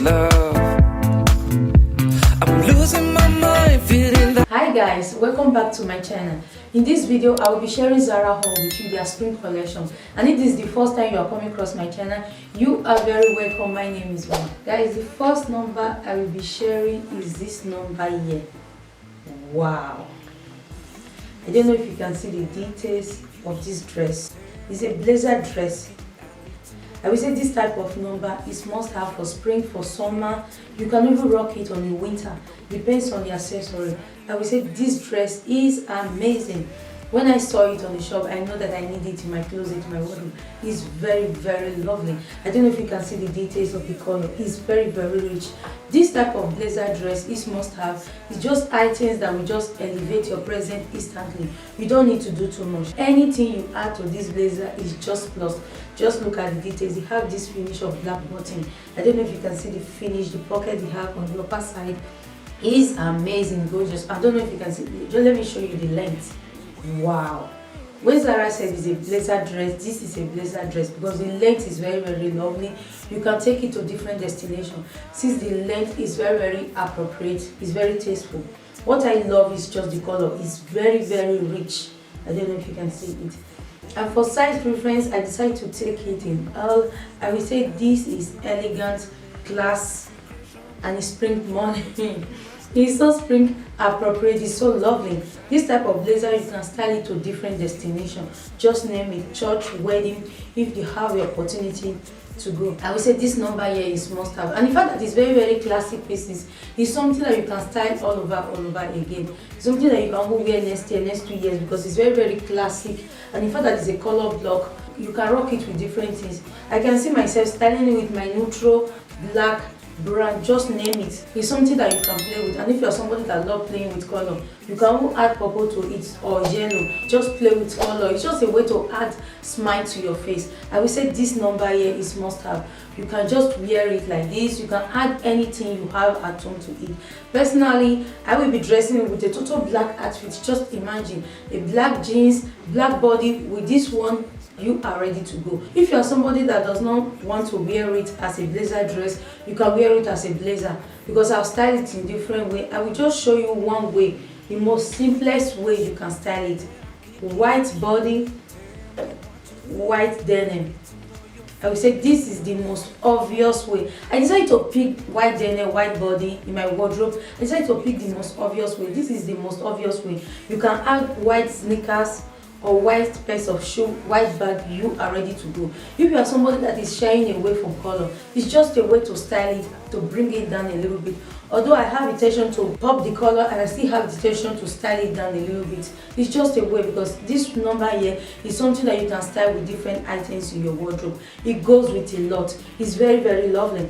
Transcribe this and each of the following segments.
love. I'm losing my mind, feeling like... Hi guys, welcome back to my channel. In this video, I will be sharing Zara haul with you, their spring collection. And if this is the first time you are coming across my channel, you are very welcome. My name is One. Guys, the first number I will be sharing is this number here. Wow. I don't know if you can see the details of this dress. It's a blazer dress. I will say this type of number is must have for spring, for summer. You can even rock it on the winter. Depends on the accessory. I will say this dress is amazing. When I saw it on the shop, I know that I need it in my closet, in my wardrobe. It's very, very lovely. I don't know if you can see the details of the color. It's very, very rich. This type of blazer dress is must have. It's just items that will just elevate your present instantly. You don't need to do too much. Anything you add to this blazer is just plus. Just look at the details. You have this finish of black button. I don't know if you can see the finish, the pocket you have on the upper side is amazing, gorgeous. I don't know if you can see. Just let me show you the length. Wow. When Zara said it's a blazer dress, this is a blazer dress because the length is very, very lovely. You can take it to different destinations. Since the length is very, very appropriate, it's very tasteful. What I love is just the color. It's very, very rich. I don't know if you can see it. And for size preference, I decided to take it in L. I will say this is elegant, class, and it's spring morning. It's so spring appropriate, it's so lovely. This type of blazer, you can style it to different destinations. Just name it, church, wedding, if you have the opportunity to go. I would say this number here is must have. And in fact that it's very, very classic pieces. It's something that you can style all over again. It's something that you can wear next year, next 2 years, because it's very, very classic. And in fact that it's a color block. You can rock it with different things. I can see myself styling it with my neutral, black, brand, just name it. It's something that you can play with. And if you're somebody that loves playing with color, you can add purple to it or yellow. Just play with color. It's just a way to add smile to your face. I will say this number here is must have. You can just wear it like this. You can add anything you have at home to it. Personally, I will be dressing with a total black outfit. Just imagine a black jeans, black body with this one. You are ready to go. If you are somebody that does not want to wear it as a blazer dress, you can wear it as a blazer because I'll style it in different way. I will just show you one way, the most simplest way you can style it. White body, white denim. I will say this is the most obvious way. I decided to pick white denim, white body in my wardrobe. I decided to pick the most obvious way. This is the most obvious way. You can add white sneakers or white pairs of shoe, white bag, you are ready to go. If you are somebody that is shying away from color, it's just a way to style it, to bring it down a little bit. Although I have intention to pop the color and I still have the intention to style it down a little bit. It's just a way because this number here is something that you can style with different items in your wardrobe. It goes with a lot. It's very, very lovely.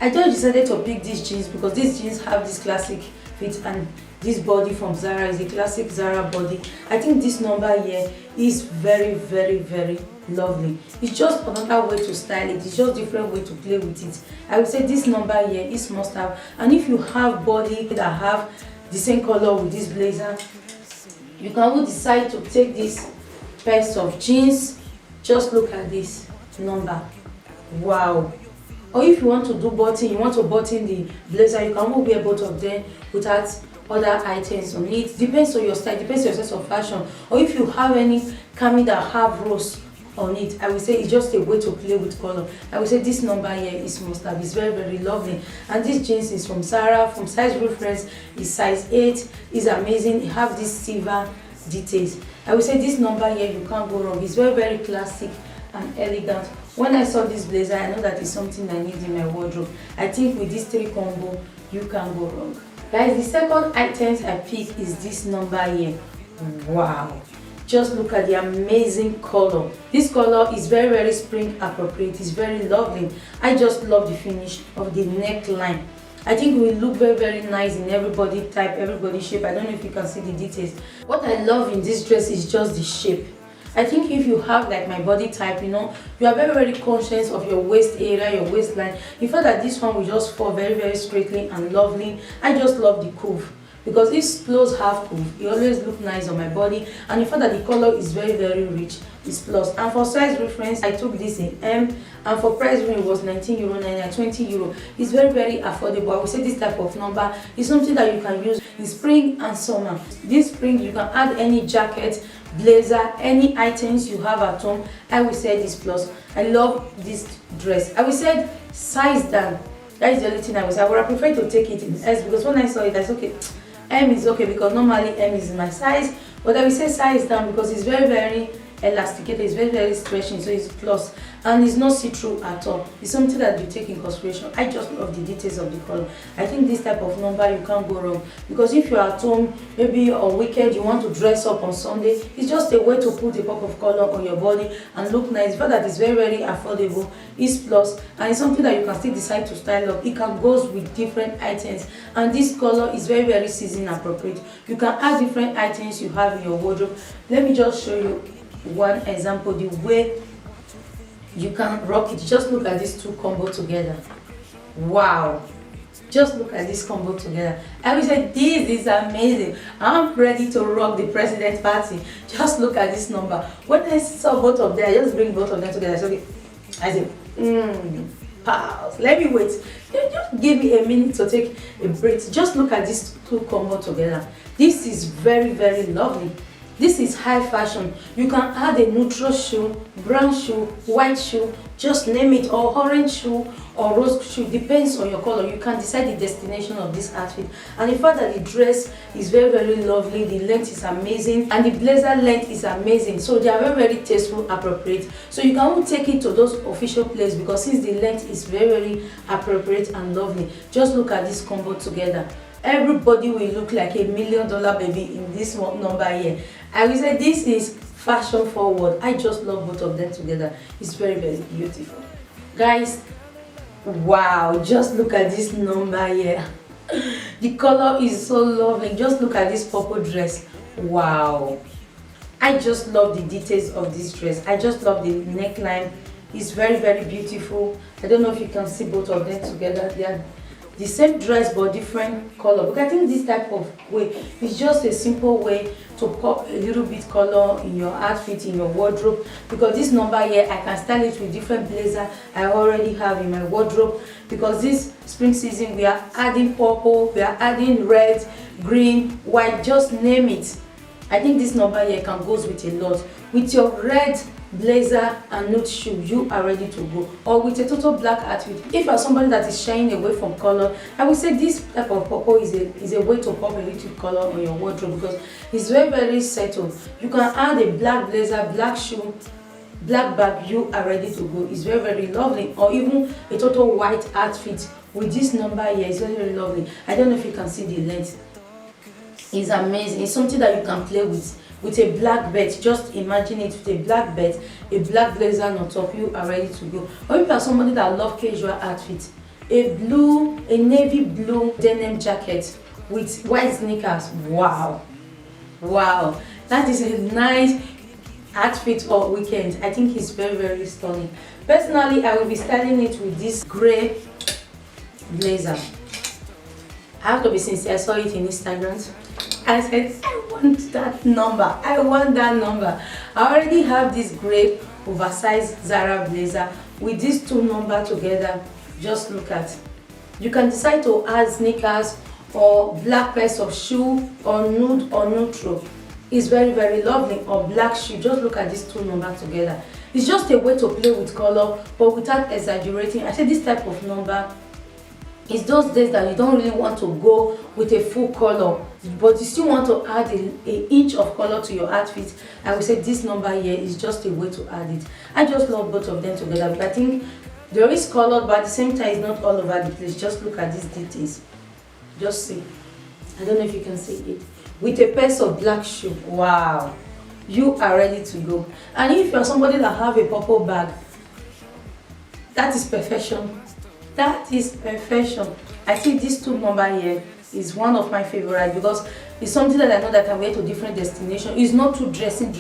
I just decided to pick these jeans because these jeans have this classic fit and this body from Zara is a classic Zara body. I think this number here is very, very, very lovely. It's just another way to style it. It's just different way to play with it. I would say this number here is must have. And if you have body that have the same color with this blazer, you can also decide to take this pairs of jeans. Just look at this number. Wow. Or if you want to do button, you want to button the blazer, you can wear both of them without other items on it. Depends on your style, depends on your sense of fashion. Or if you have any cami that have rose on it, I will say it's just a way to play with color. I will say this number here is must have. It's very, very lovely. And this jeans is from Zara. From size reference is size 8. It's amazing. It have this silver details. I will say this number here you can't go wrong. It's very, very classic and elegant. When I saw this blazer, I know that is something I need in my wardrobe. I think with this 3 combo, you can't go wrong. Guys, the second items I picked is this number here. Wow. Just look at the amazing color. This color is very, very spring appropriate. It's very lovely. I just love the finish of the neckline. I think it will look very, very nice in everybody type, everybody shape. I don't know if you can see the details. What I love in this dress is just the shape. I think if you have like my body type, you know, you are very, very conscious of your waist area, your waistline. You feel that this one will just fall very, very straightly and lovely. I just love the curve. because these clothes have proof. It always look nice on my body, and the fact that the color is very rich is plus. And for size reference, I took this in M, and for price range it was €19.99, €20. It's very affordable. I would say this type of number is something that you can use in spring and summer. This spring you can add any jacket, blazer, any items you have at home. I will say this plus. I love this dress. I will say size down. That is the only thing I will say. I would have preferred to take it in S, because when I saw it I said okay, M is okay, because normally M is my size, but I will say size down because it's very elasticated, it's very stretching, so it's plus, and it's not see-through at all. It's something that you take in consideration. I just love the details of the color. I think this type of number you can't go wrong, because if you're at home, maybe on weekend you want to dress up on Sunday, it's just a way to put a pop of color on your body and look nice. But that is very affordable, it's plus, and it's something that you can still decide to style up. It can go with different items, and this color is very season appropriate. You can add different items you have in your wardrobe. Let me just show you one example, the way you can rock it. Just look at these two combo together. Wow, just look at this combo together. I will say this is amazing. I'm ready to rock the president party. Just look at this number. When I saw both of them, I just bring both of them together. So I said pause, let me wait. Just give me a minute to take a breath. Just look at these two combo together. This is very lovely. This is high fashion. You can add a neutral shoe, brown shoe, white shoe, just name it, or orange shoe or rose shoe, depends on your color. You can decide the destination of this outfit. And the fact that the dress is very lovely, the length is amazing, and the blazer length is amazing. So they are very tasteful, appropriate. So you can take it to those official places, because since the length is very appropriate and lovely. Just look at this combo together. Everybody will look like $1 million baby in this one number here. I will say this is fashion forward. I just love both of them together. It's very beautiful, guys. Wow, just look at this number here. The color is so lovely. Just look at this purple dress. Wow, I just love the details of this dress. I just love the neckline. It's very beautiful. I don't know if you can see both of them together. They are the same dress but different color, because I think this type of way is just a simple way to pop a little bit color in your outfit, in your wardrobe. Because this number here, I can style it with different blazer I already have in my wardrobe. Because this spring season we are adding purple, we are adding red, green, white, just name it. I think this number here can go with a lot. With your red blazer and nude shoe, you are ready to go. Or with a total black outfit, if you are somebody that is shying away from color, I would say this type of purple is a way to pop a little color on your wardrobe, because it's very settled. You can add a black blazer, black shoe, black bag, you are ready to go. It's very lovely. Or even a total white outfit with this number here is very lovely. I don't know if you can see the length. It's amazing. It's something that you can play with a black belt. Just imagine it with a black belt, a black blazer on top, you are ready to go. Or if you are somebody that loves casual outfit, a navy blue denim jacket with white sneakers. Wow, that is a nice outfit for weekend. I think it's very stunning. Personally, I will be styling it with this gray blazer. I have to be sincere, I saw it in Instagram. I said, I want that number. I already have this gray oversized Zara blazer with these two numbers together. Just look at. You can decide to add sneakers or black pairs of shoe, or nude or neutral. It's very lovely. Or black shoe. Just look at these two numbers together. It's just a way to play with color, but without exaggerating. I said this type of number, it's those days that you don't really want to go with a full color, but you still want to add an inch of color to your outfit. I would say this number here is just a way to add it. I just love both of them together, but I think there is color, but at the same time it's not all over the place. Just look at these details. Just see. I don't know if you can see it. With a pair of black shoe. Wow, you are ready to go. And if you're somebody that have a purple bag, that is perfection. That is perfection. I think this two number here is one of my favorite, because it's something that I know that I wear to different destinations. It's not too dressing.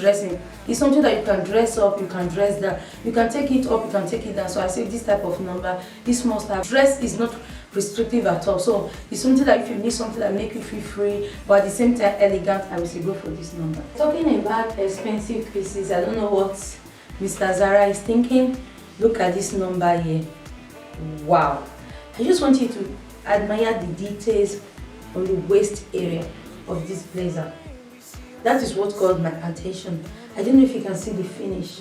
It's something that you can dress up, you can dress down, you can take it up, you can take it down. So I say this type of number, this must have. Dress is not restrictive at all. So it's something that if you need something that make you feel free but at the same time elegant, I will say go for this number. Talking about expensive pieces, I don't know what Mr. Zara is thinking. Look at this number here. Wow. I just want you to admire the details on the waist area of this blazer. That is what caught my attention. I don't know if you can see the finish.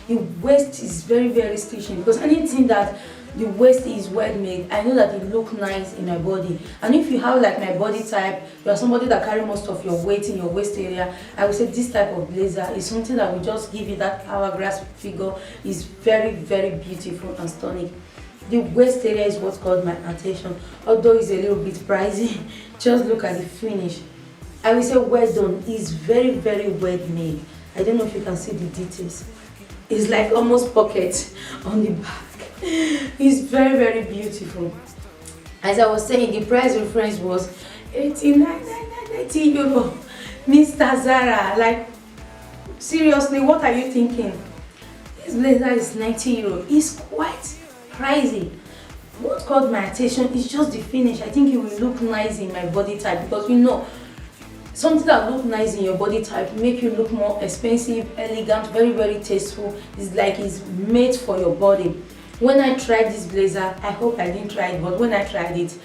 The waist is very, very stitching, because anything that the waist is well made, I know that it look nice in my body. And if you have like my body type, you are somebody that carry most of your weight in your waist area, I would say this type of blazer is something that will just give you that hourglass figure. Is very, very beautiful and stunning. The waist area is what caught my attention, although it's a little bit pricey. Just look at the finish. I will say well done. It's very, very well made. I don't know if you can see the details. It's like almost pocket on the back. It's very, very beautiful. As I was saying, the price reference was 89.90 euro. Mr. Zara, like seriously, what are you thinking? This blazer is 90 euro. It's quite pricey. What caught my attention is just the finish. I think it will look nice in my body type, because you know, something that look nice in your body type make you look more expensive, elegant, very, very tasteful. It's like it's made for your body. When I tried this blazer, I hope I didn't try it, but when I tried it,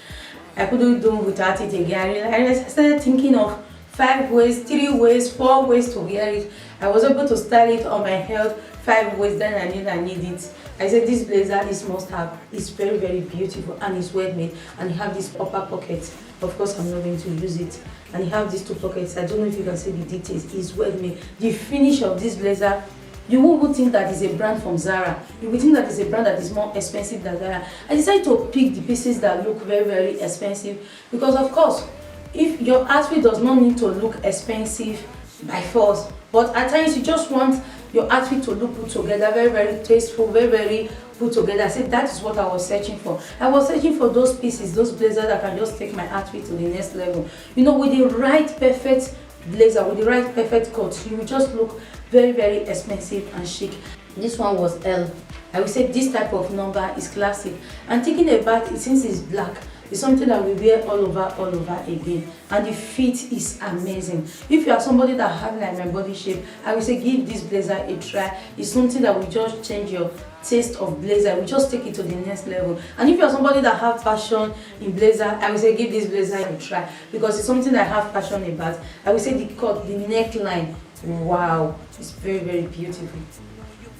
I couldn't do without it again. I started thinking of 5 ways, 3 ways, 4 ways to wear it. I was able to style it on my head 5 ways, then I need it. I said this blazer is must have. It's very, very beautiful and it's well made, and you have this upper pocket. Of course, I'm not going to use it. And you have these 2 pockets. I don't know if you can see the details. It's well made. The finish of this blazer, you won't think that it's a brand from Zara. You will think that it's a brand that is more expensive than Zara. I decided to pick the pieces that look very, very expensive, because of course, if your outfit does not need to look expensive by force, but at times you just want your outfit to look put together, very, very tasteful, very, very put together. I said that is what I was searching for. I was searching for those pieces, those blazers that can just take my outfit to the next level. You know, with the right perfect blazer, with the right perfect coat, you will just look very, very expensive and chic. This one was L. I would say this type of number is classic. And thinking about it, since it's black, it's something that we wear all over again, and the fit is amazing. If you are somebody that have like my body shape, I would say give this blazer a try. It's something that will just change your taste of blazer. We just take it to the next level. And if you are somebody that have passion in blazer, I would say give this blazer a try, because it's something I have passion about. I would say the cut, the neckline, wow, it's very, very beautiful.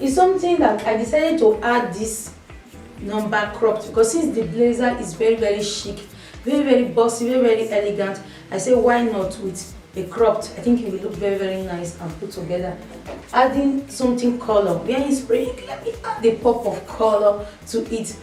It's something that I decided to add this number cropped, because since the blazer is very, very chic, very, very bossy, very, very elegant, I say why not with a cropped. I think it will look very, very nice and put together. Adding something color, we are in spring, let me add the pop of color to it.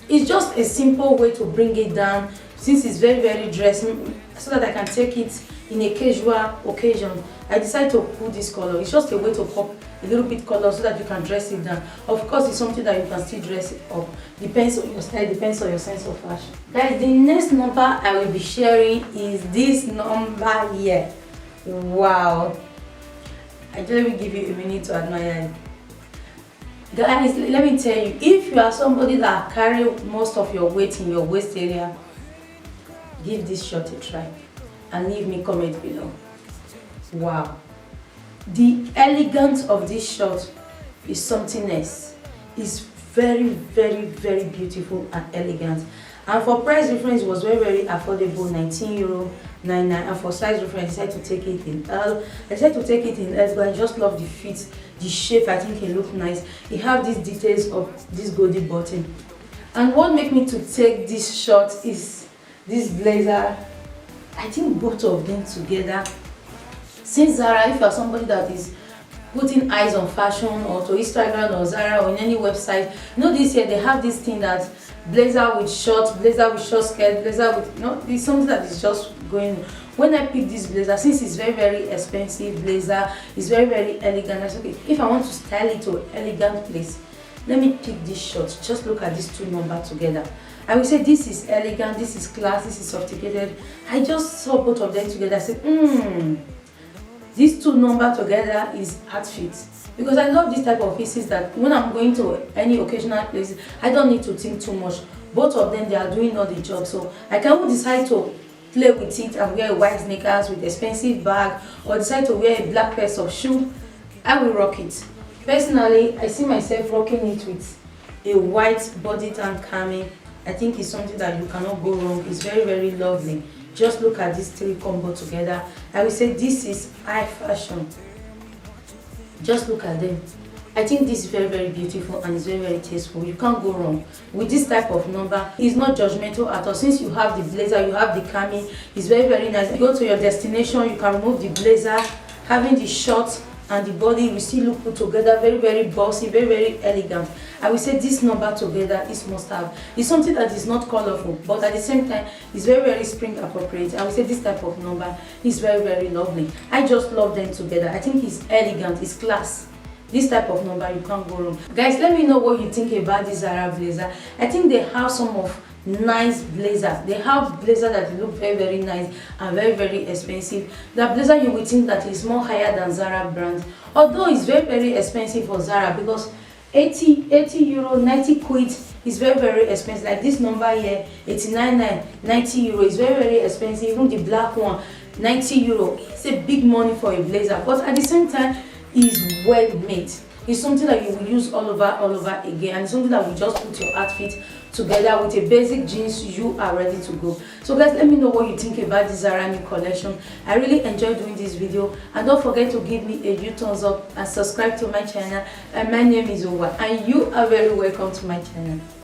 It's just a simple way to bring it down, since it's very, very dressy, so that I can take it in a casual occasion. I decided to put this color. It's just a way to pop a little bit color so that you can dress it down. Of course, it's something that you can still dress it up. Depends on your style, depends on your sense of fashion. Guys, the next number I will be sharing is this number here. Wow. I just let me give you a minute to admire it. Guys, let me tell you, if you are somebody that carry most of your weight in your waist area, give this shirt a try and leave me comment below. Wow, the elegance of this shirt is something else. It's very, very, very beautiful and elegant, and for price reference it was very, very affordable, 19 euro 99. And for size reference I decided to take it in L. I decided to take it in L, but I just love the fit, the shape. I think it look nice. It have these details of this golden button, and what make me to take this shirt is this blazer. I think both of them together. Since Zara, if you are somebody that is putting eyes on fashion, or to Instagram or Zara or in any website, you know, this year they have this thing that blazer with short skirt, blazer with, you know, it's something that is just going. When I pick this blazer, since it's very, very expensive blazer, it's very, very elegant, I said, okay, if I want to style it to an elegant place, let me pick this shirt. Just look at these 2 numbers together. I will say this is elegant, this is class, this is sophisticated. I just saw both of them together. I said, these 2 numbers together is outfit. Because I love this type of pieces that when I'm going to any occasional places, I don't need to think too much both of them, they are doing all the job. So I can decide to play with it and wear white sneakers with expensive bag, or decide to wear a black pair of shoe. I will rock it. Personally, I see myself rocking it with a white body tan cami. I think it's something that you cannot go wrong. It's very, very lovely. Just look at these three combo together. I will say this is high fashion. Just look at them. I think this is very, very beautiful and it's very, very tasteful. You can't go wrong with this type of number. It's not judgmental at all. Since you have the blazer, you have the cami, it's very, very nice. You go to your destination, you can remove the blazer, having the shorts and the body will still look put together, very, very bossy, very, very elegant. I will say this number together is must have. It's something that is not colorful, but at the same time it's very, very spring appropriate. I will say this type of number is very, very lovely. I just love them together. I think it's elegant, it's class. This type of number, you can't go wrong. Guys, let me know what you think about this Zara blazer. I think they have some of nice blazers. They have blazers that look very, very nice and very, very expensive. The blazer you will think that is more higher than Zara brand, although it's very, very expensive for Zara, because 80 euro, 90 quid is very, very expensive. Like this number here, 89, 90 euro is very, very expensive. Even the black one, 90 euro. It's a big money for a blazer, but at the same time is well made. It's something that you will use all over again, and it's something that will just put your outfit together with a basic jeans. You are ready to go. So guys, let me know what you think about this Zara new collection. I really enjoyed doing this video, and don't forget to give me a huge thumbs up and subscribe to my channel. And my name is Owa, and you are very welcome to my channel.